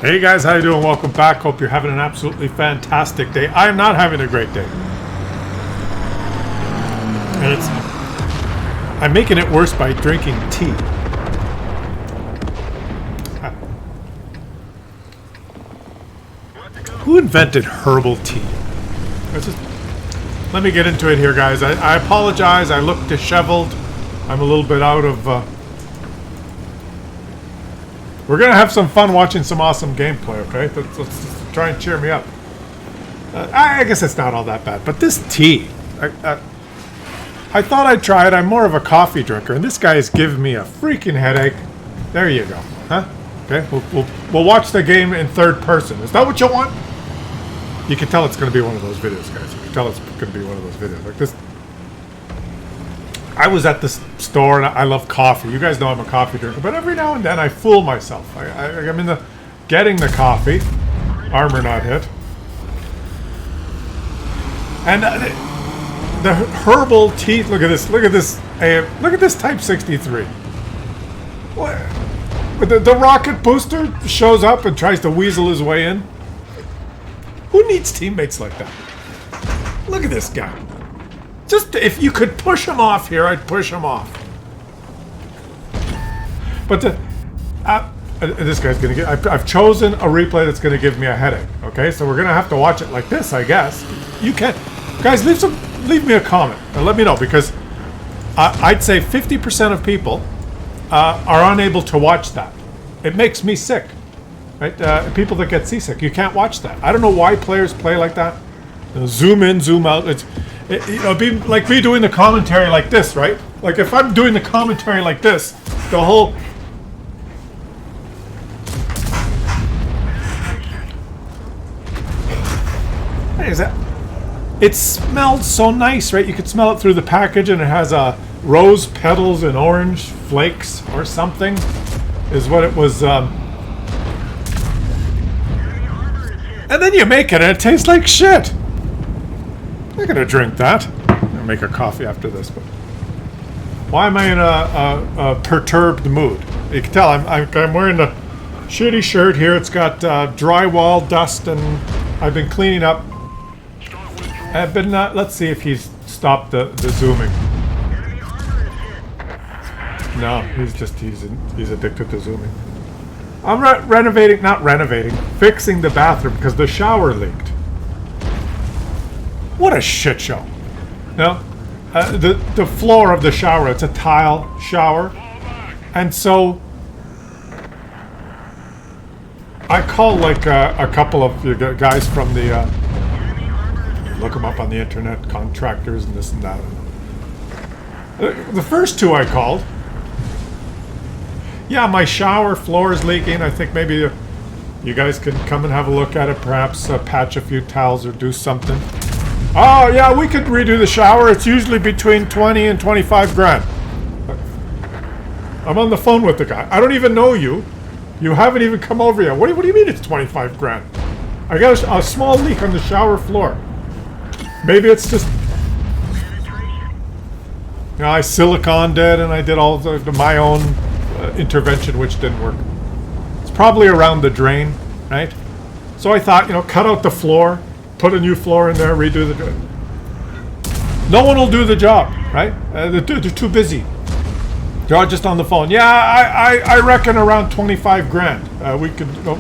Hey guys, how you doing? Welcome back. Hope you're having an absolutely fantastic day. I am not having a great day. And I'm making it worse by drinking tea. Who invented herbal tea? Let me get into it here, guys. I apologize. I look disheveled. I'm a little bit out of... We're going to have some fun watching some awesome gameplay, okay? Let's try and cheer me up. I guess it's not all that bad. But this tea... I thought I'd try it. I'm more of a coffee drinker. And this guy is giving me a freaking headache. There you go. Huh? Okay, we'll watch the game in third person. Is that what you want? You can tell it's going to be one of those videos, guys. You can tell it's going to be one of those videos. Like this... I was at the store and I love coffee. You guys know I'm a coffee drinker, but every now and then I fool myself. I'm in the getting the coffee, armor not hit, and the herbal tea. Look at this! Look at this! Look at this Type 63. What? The rocket booster shows up and tries to weasel his way in. Who needs teammates like that? Look at this guy. Just if you could push him off here, I'd push him off. But this guy's gonna get. I've chosen a replay that's gonna give me a headache. Okay, so we're gonna have to watch it like this, I guess. You can, guys, leave me a comment and let me know, because I'd say 50% of people are unable to watch that. It makes me sick. Right? People that get seasick, you can't watch that. I don't know why players play like that. Zoom in, zoom out. It'd be like me doing the commentary like this, right? Like if I'm doing the commentary like this, the whole... What is that? It smelled so nice, right? You could smell it through the package, and it has rose petals and orange flakes or something, is what it was. And then you make it, and it tastes like shit. I'm not gonna drink that. I'm gonna make a coffee after this, but why am I in a perturbed mood? You can tell I'm wearing a shitty shirt here. It's got drywall dust, and I've been cleaning up. I've been let's see if he's stopped the zooming. No, he's addicted to zooming. I'm fixing the bathroom because the shower leaked. What a shit show. No? The floor of the shower, it's a tile shower. And so I call like a couple of guys from the look them up on the internet, contractors and this and that. The first two I called, yeah, my shower floor is leaking. I think maybe you guys can come and have a look at it, perhaps patch a few towels or do something. Oh, yeah, we could redo the shower. It's usually between 20 and 25 grand. I'm on the phone with the guy. I don't even know you. You haven't even come over yet. What do you mean it's 25 grand? I got a small leak on the shower floor. Maybe it's just... You know, I siliconed it and I did all my own intervention, which didn't work. It's probably around the drain, right? So I thought, cut out the floor. Put a new floor in there, redo the job. No one will do the job, right? They're too busy. They're all just on the phone. Yeah, I reckon around 25 grand. We could go.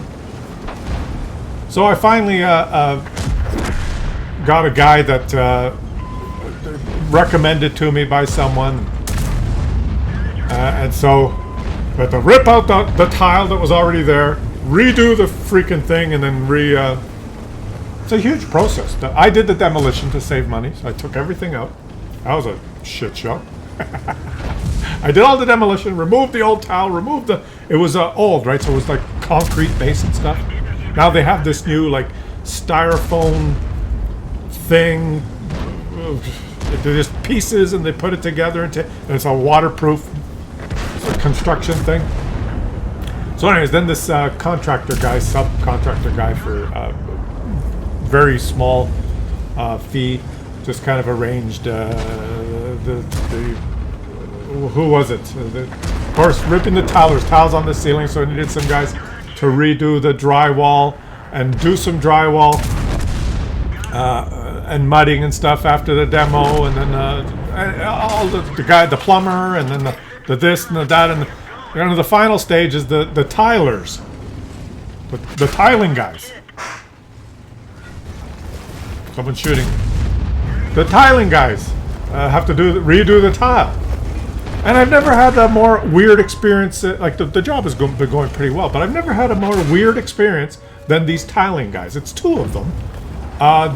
So I finally got a guy that recommended to me by someone. And so I had to rip out the tile that was already there, redo the freaking thing, and then It's a huge process. I did the demolition to save money, so I took everything out. That was a shit show. I did all the demolition, removed the old tile, it was old, right? So it was like concrete base and stuff. Now they have this new like styrofoam thing. They're just pieces and they put it together and it's a waterproof construction thing. So anyways, then this subcontractor guy for very small fee, just kind of arranged who was it? Of course, ripping the tiles on the ceiling, so I needed some guys to redo the drywall and do some drywall and mudding and stuff after the demo, and then all the plumber, and then the this and the that, and the final stage is the tilers, the tiling guys. Someone's shooting. The tiling guys have to redo the tile. And I've never had a more weird experience. Like the job has been going pretty well, but I've never had a more weird experience than these tiling guys. It's two of them. I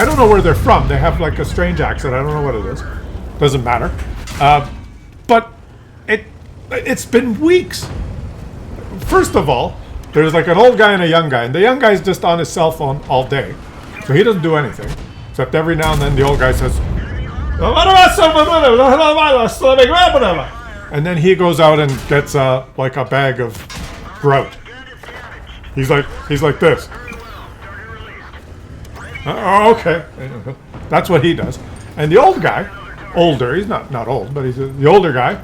don't know where they're from. They have like a strange accent. I don't know what it is. Doesn't matter. But it's been weeks. First of all, there's like an old guy and a young guy, and the young guy's just on his cell phone all day, so he doesn't do anything. Except every now and then the old guy says, and then he goes out and gets like a bag of grout. He's like this. Okay, that's what he does. And the old guy, older, he's not old, but he's the older guy.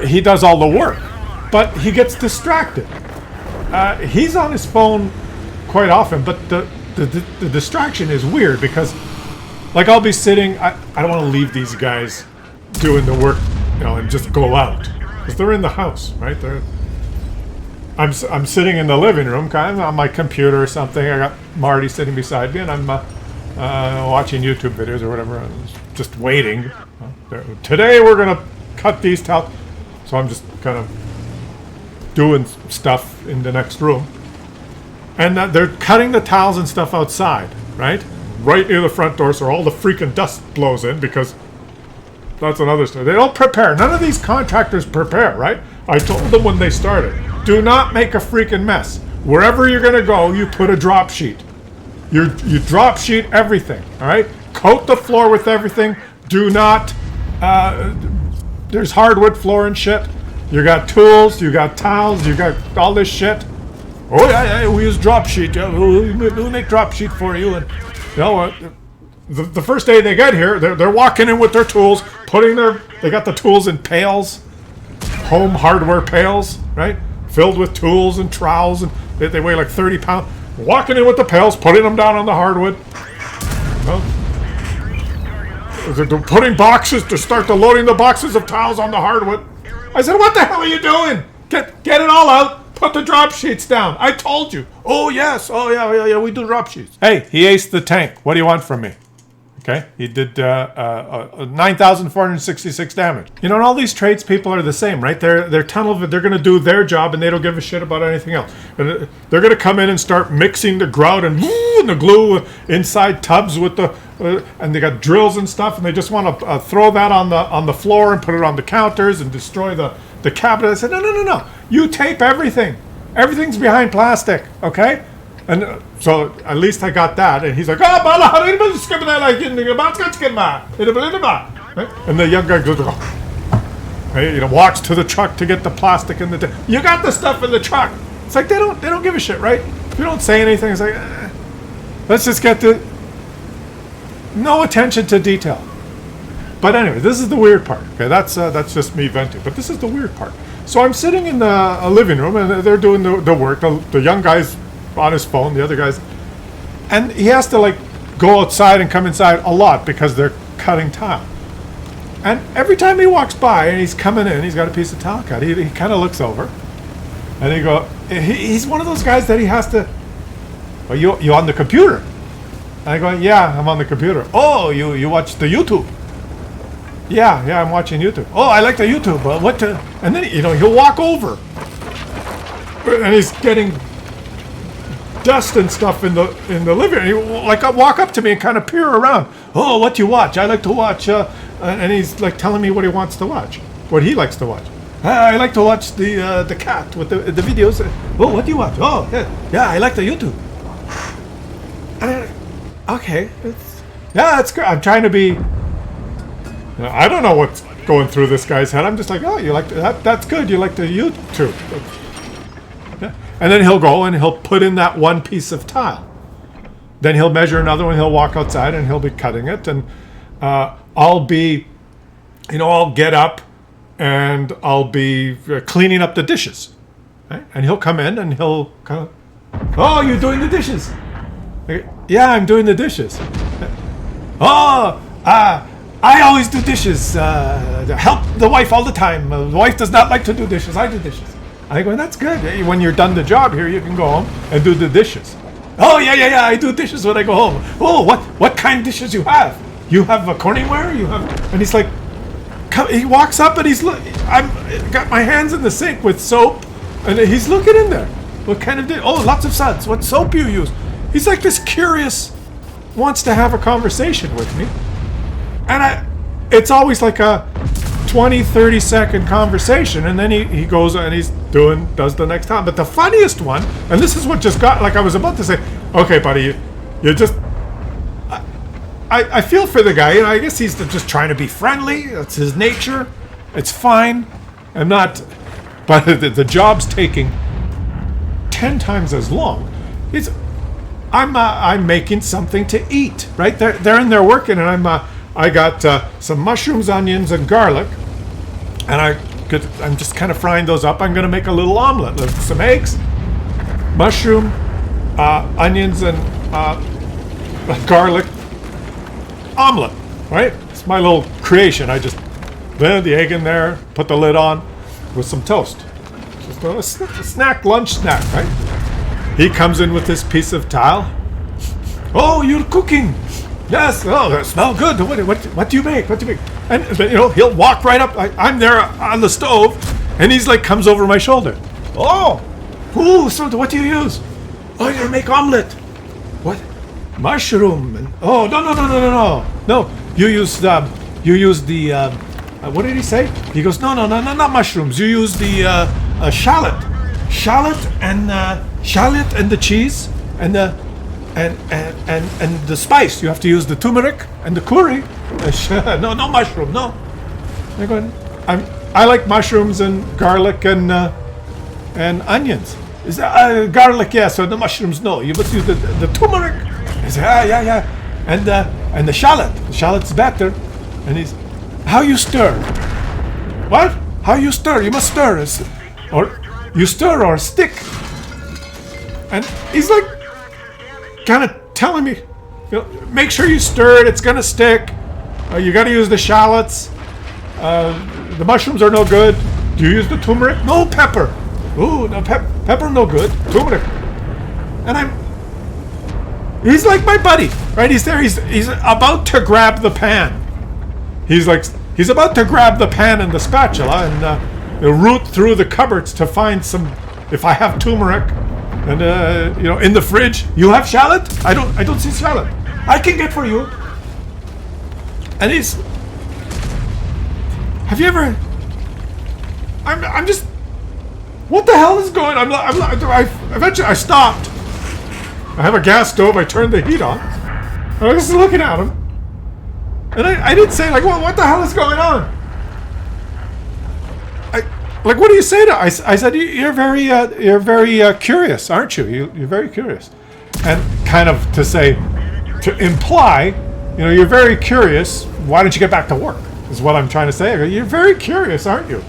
He does all the work, but he gets distracted. He's on his phone quite often, but the distraction is weird because, like, I'll be sitting. I don't want to leave these guys doing the work, and just go out because they're in the house, right? I'm sitting in the living room, kind of on my computer or something. I got Marty sitting beside me, and I'm watching YouTube videos or whatever. I'm just waiting. Today we're gonna cut these tiles, so I'm just kind of doing stuff in the next room. And they're cutting the tiles and stuff outside, right? Right near the front door, so all the freaking dust blows in, because that's another story. They don't prepare. None of these contractors prepare, right? I told them when they started, do not make a freaking mess. Wherever you're going to go, you put a drop sheet. You drop sheet everything, all right? Coat the floor with everything. Do not, there's hardwood floor and shit. You got tools, you got towels, you got all this shit. Oh yeah, we use drop sheet. Yeah, we'll make drop sheet for you. And the first day they get here, they're walking in with their tools, they got the tools in pails, home hardware pails, right? Filled with tools and trowels, and they weigh like 30 pounds. Walking in with the pails, putting them down on the hardwood. They're putting boxes to start loading the boxes of towels on the hardwood. I said, what the hell are you doing? Get it all out. Put the drop sheets down. I told you. Oh, yes. Oh, yeah, we do drop sheets. Hey, he aced the tank. What do you want from me? Okay, he did 9,466 damage. And all these tradespeople are the same, right? They're tunnel. They're going to do their job, and they don't give a shit about anything else. And they're going to come in and start mixing the grout and the glue inside tubs with the, and they got drills and stuff, and they just want to throw that on the floor and put it on the counters and destroy the cabinet. I said, no. You tape everything. Everything's behind plastic, okay? And so at least I got that. And he's like, right? And the young guy goes, walks to the truck to get the plastic in the. You got the stuff in the truck. It's like they don't give a shit, right? If you don't say anything, it's like, let's just get no attention to detail. But anyway, this is the weird part. Okay, that's just me venting. But this is the weird part. So I'm sitting in the living room, and they're doing the work. The young guy's on his phone, the other guy's, and he has to go outside and come inside a lot because they're cutting tile. And every time he walks by and he's coming in, he's got a piece of tile cut. He kind of looks over, and he's one of those guys that he has to. Well, you on the computer? And I go, yeah, I'm on the computer. Oh, you watch the YouTube? Yeah, I'm watching YouTube. Oh, I like the YouTube. And then he'll walk over, and he's getting dust and stuff in the living room. He'll walk up to me and kind of peer around. Oh, what you watch? I like to watch. And he's telling me what he wants to watch, what he likes to watch. I like to watch the cat with the videos. Oh, what do you watch? Oh, yeah, I like the YouTube. Okay, that's good. I'm trying to be. I don't know what's going through this guy's head. I'm just like, oh, you like that? That's good. You like the YouTube. Yeah. And then he'll go and he'll put in that one piece of tile. Then he'll measure another one. He'll walk outside and he'll be cutting it. And I'll get up and I'll be cleaning up the dishes. Right? And he'll come in and he'll kind of, oh, you're doing the dishes. Yeah, I'm doing the dishes. Oh, I always do dishes. Help the wife all the time. The wife does not like to do dishes. I do dishes. I go, that's good. When you're done the job here, you can go home and do the dishes. Oh, yeah. I do dishes when I go home. Oh, what kind of dishes you have? You have a Corningware? You have? And he's like, he walks up and I'm got my hands in the sink with soap, and he's looking in there. What kind of oh, lots of suds. What soap you use? He's like this curious, wants to have a conversation with me. And it's always like a 20, 30 second conversation, and then he goes and does the next time. But the funniest one, and this is what just got, like I was about to say, okay, buddy, you just, I feel for the guy, and I guess he's just trying to be friendly. That's his nature. It's fine. I'm not, but the job's taking 10 times as long. I'm making something to eat, right? They're in there working, and I got some mushrooms, onions, and garlic, and I'm just kind of frying those up. I'm going to make a little omelet with some eggs, mushroom, onions, and garlic omelet, right? It's my little creation. I just put the egg in there, put the lid on with some toast. Just a lunch snack, right? He comes in with this piece of tile. Oh, you're cooking. Yes. Oh, that smells good. What do you make? What do you make? And he'll walk right up. I'm there on the stove, and he's like comes over my shoulder. Oh, so what do you use? Oh, you make omelet. What? Mushroom. And, oh, no. You use the what did he say? He goes, no, not mushrooms. You use the shallot and the cheese and the spice. You have to use the turmeric and the curry. No mushroom, no. I'm going, I like mushrooms and garlic and onions. Is that, garlic, yes, so the mushrooms, no. You must use the turmeric. I say, yeah. And the shallot. The shallot's better. And he's, how you stir? What? How you stir? You must stir. Or you stir or stick. And he's like, kind of telling me, make sure you stir it. It's gonna stick. You got to use the shallots. The mushrooms are no good. Do you use the turmeric? No, pepper. Ooh, no pepper, no good. Turmeric. And he's like my buddy, right? He's there. He's about to grab the pan. He's about to grab the pan and the spatula and root through the cupboards to find some. If I have turmeric. And in the fridge, you have shallot? I don't see shallot. I can get for you. And have you ever? I'm just. What the hell is going on? Eventually I stopped. I have a gas stove. I turned the heat on. And I was just looking at him. And I didn't say like, what the hell is going on? Like, what do you say to? I said, you're very curious, aren't you? You're very curious, and kind of to imply, you're very curious. Why don't you get back to work? Is what I'm trying to say. I go, you're very curious, aren't you?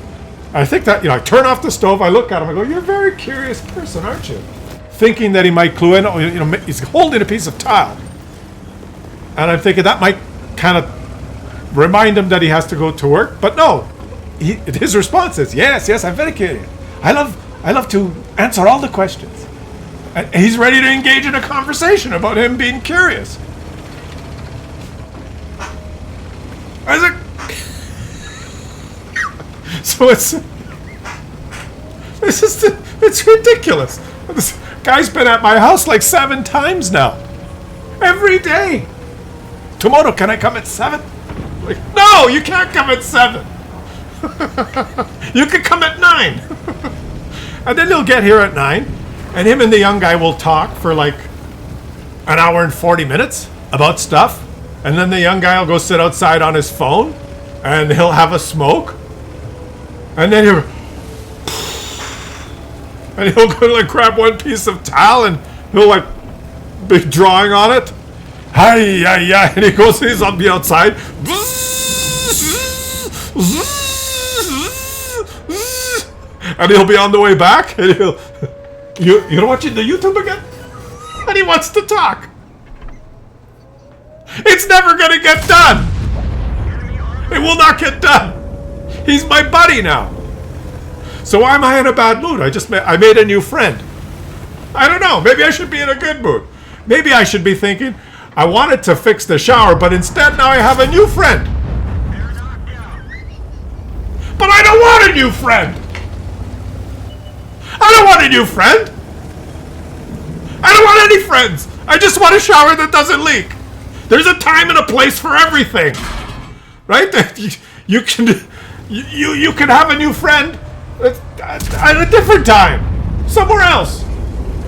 I think that I turn off the stove. I look at him. I go, you're a very curious person, aren't you? Thinking that he might clue in. He's holding a piece of tile, and I'm thinking that might kind of remind him that he has to go to work. But no. His response is, yes, I'm very curious. I love to answer all the questions. And he's ready to engage in a conversation about him being curious. I was like, so it's ridiculous. This guy's been at my house like 7 times now. Every day. Tomorrow, can I come at 7? Like, no, you can't come at 7. You could come at 9. And then he'll get here at 9, and him and the young guy will talk for like an hour and 40 minutes about stuff, and then the young guy will go sit outside on his phone, and he'll have a smoke, and then he'll go like grab one piece of towel, and he'll like be drawing on it. And he goes, he's on the outside. And he'll be on the way back, and he'll... You're watching the YouTube again? And he wants to talk. It's never gonna get done. It will not get done. He's my buddy now. So why am I in a bad mood? I made a new friend. I don't know. Maybe I should be in a good mood. Maybe I should be thinking, I wanted to fix the shower, but instead now I have a new friend. But I don't want a new friend. I don't want a new friend. I don't want any friends. I just want a shower that doesn't leak. There's a time and a place for everything. Right? You can have a new friend at a different time. Somewhere else.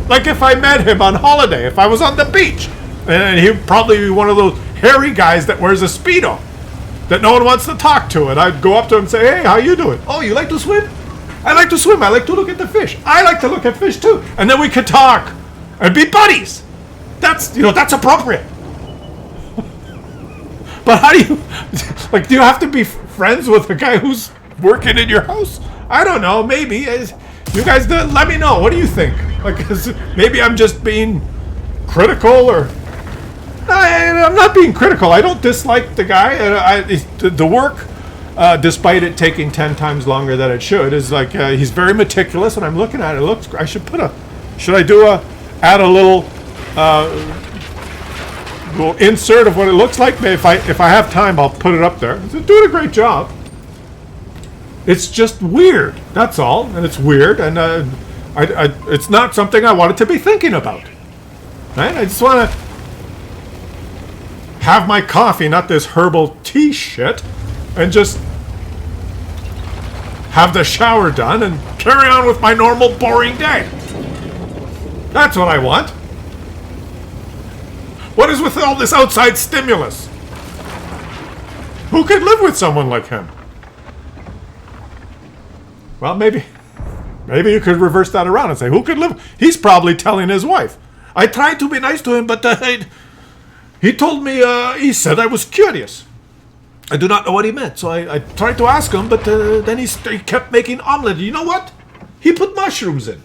Like if I met him on holiday, if I was on the beach. And he'd probably be one of those hairy guys that wears a Speedo that no one wants to talk to. And I'd go up to him and say, hey, how you doing? Oh, you like to swim? I like to swim. I like to look at the fish. I like to look at fish too. And then we could talk and be buddies. That's appropriate. But how do you, do you have to be friends with a guy who's working in your house? I don't know. Maybe. You guys, let me know. What do you think? Maybe I'm just being critical or... I'm not being critical. I don't dislike the guy. The work, despite it taking 10 times longer than it should, is he's very meticulous, and I'm looking at it. It looks... Should I add a little insert of what it looks like? If I have time, I'll put it up there. He's doing a great job. It's just weird. That's all, and it's weird, and it's not something I wanted to be thinking about. Right? I just want to have my coffee, not this herbal tea shit, and just have the shower done and carry on with my normal boring day. That's what I want. What is with all this outside stimulus? Who could live with someone like him? Well, maybe you could reverse that around and say, who could live? He's probably telling his wife, I tried to be nice to him, but he told me, he said I was curious. I do not know what he meant, so I tried to ask him, but then he kept making omelet. You know what? He put mushrooms in.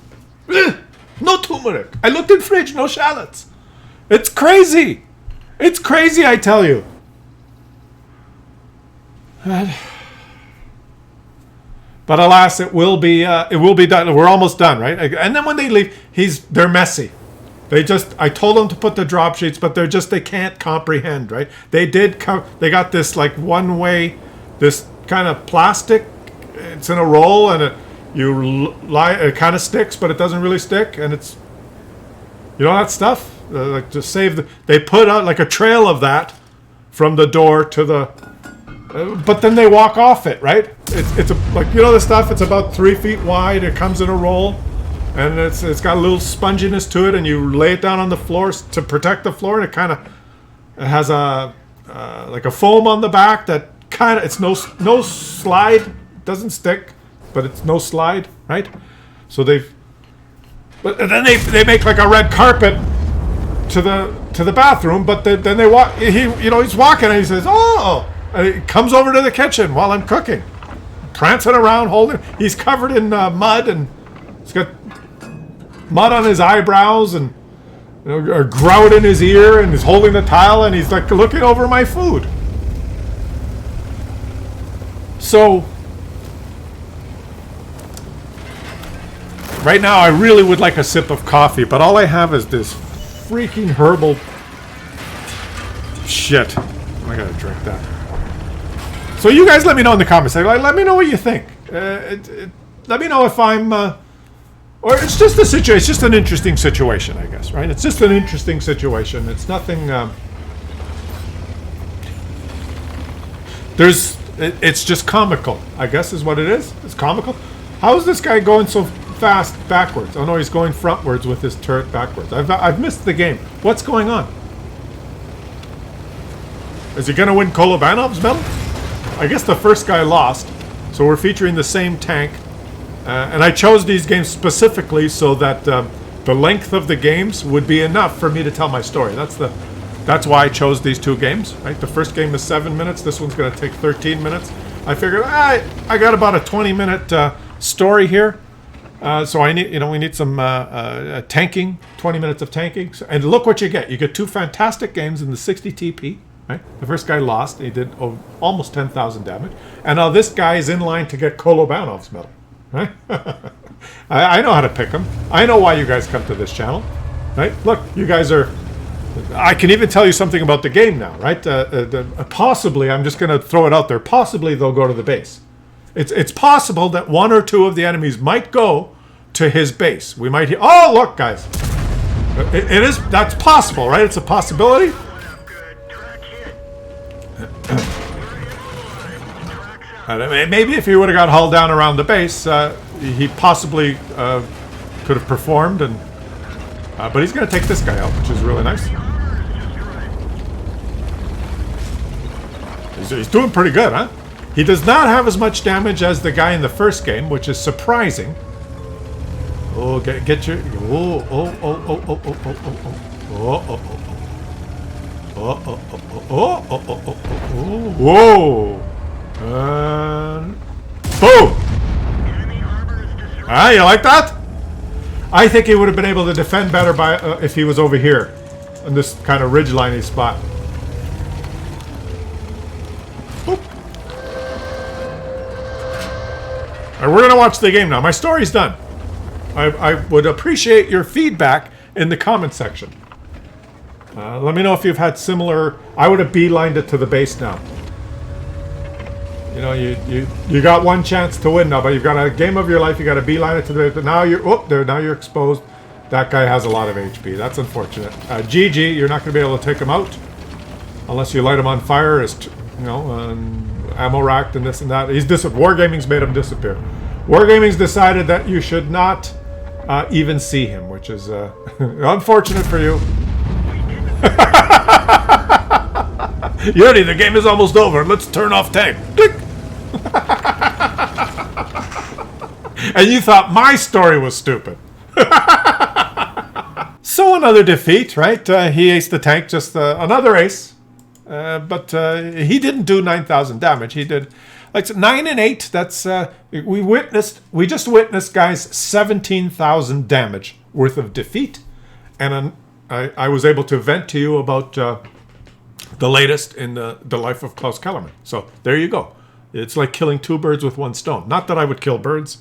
No turmeric. I looked in the fridge, no shallots. It's crazy. It's crazy, I tell you. But alas, it will be done. We're almost done, right? And then when they leave, they're messy. I told them to put the drop sheets, but they can't comprehend, right? They got this one-way, this kind of plastic. It's in a roll, and it kind of sticks, but it doesn't really stick, and it's, that stuff. To save they put out a trail of that from the door to the, but then they walk off it, right? It's the stuff. It's about 3 feet wide. It comes in a roll. And it's got a little sponginess to it, and you lay it down on the floor to protect the floor, and it has a foam on the back that it's no slide, doesn't stick, but it's no slide, right? So but then they make a red carpet to the bathroom, but then they walk. He's walking and he says, oh, and he comes over to the kitchen while I'm cooking, prancing around, he's covered in mud, and he's got mud on his eyebrows and a grout in his ear, and he's holding the towel, and he's looking over my food. So right now I really would like a sip of coffee, but all I have is this freaking herbal shit. I gotta drink that. So you guys let me know in the comments. Let me know what you think. Let me know if I'm or it's just a situation. It's just an interesting situation, I guess, right? It's just an interesting situation. It's nothing. It's just comical, I guess, is what it is. It's comical. How is this guy going so fast backwards? Oh no, he's going frontwards with his turret backwards. I've missed the game. What's going on? Is he gonna win Kolovanov's medal? I guess the first guy lost, so we're featuring the same tank. And I chose these games specifically so that the length of the games would be enough for me to tell my story. That's why I chose these two games. Right, the first game is 7 minutes. This one's going to take 13 minutes. I figured I got about a 20-minute story here. So I need, we need some tanking, 20 minutes of tanking. And look what you get. You get 2 fantastic games in the 60 TP. Right? The first guy lost. He did almost 10,000 damage. And now this guy is in line to get Kolobánov's medal. Right? I know how to pick them. I know why you guys come to this channel. Right? Look, you guys are... I can even tell you something about the game now, right? Possibly, I'm just going to throw it out there, possibly they'll go to the base. It's possible that 1 or 2 of the enemies might go to his base. We might hear... Oh, look, guys. That's possible, right? It's a possibility. Maybe if he would have got hauled down around the base, he possibly could have performed, but he's going to take this guy out, which is really nice. He's doing pretty good, huh? He does not have as much damage as the guy in the first game, which is surprising. Oh, get your... Whoa! Boom! Ah, you like that? I think he would have been able to defend better by if he was over here, in this kind of ridgeliney spot. Boop. All right, we're gonna watch the game now. My story's done. I would appreciate your feedback in the comment section. Let me know if you've had similar... I would have beelined it to the base now. You got one chance to win now, but you've got a game of your life. You got to beeline it to the... Now you're exposed. That guy has a lot of HP. That's unfortunate. GG, you're not going to be able to take him out unless you light him on fire. Ammo racked and this and that. Wargaming's made him disappear. Wargaming's decided that you should not even see him, which is unfortunate for you. Yuri, the game is almost over. Let's turn off tank. Click. And you thought my story was stupid. So another defeat, right? He aced the tank, just another ace. But he didn't do 9,000 damage. He did like 9 and 8. That's we just witnessed, guys, 17,000 damage worth of defeat. And I was able to vent to you about the latest in the life of Klaus Kellerman. So there you go. It's like killing 2 birds with 1 stone. Not that I would kill birds.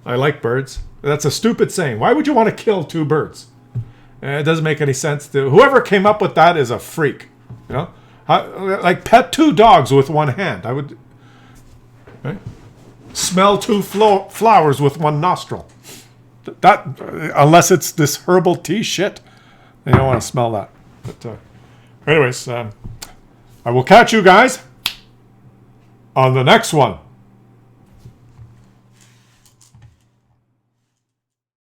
I like birds. That's a stupid saying. Why would you want to kill 2 birds? It doesn't make any sense. Whoever came up with that is a freak. Like pet 2 dogs with 1 hand. I would... Right? Smell 2 flowers with 1 nostril. That, unless it's this herbal tea shit, you don't want to smell that. But anyways, I will catch you guys on the next one.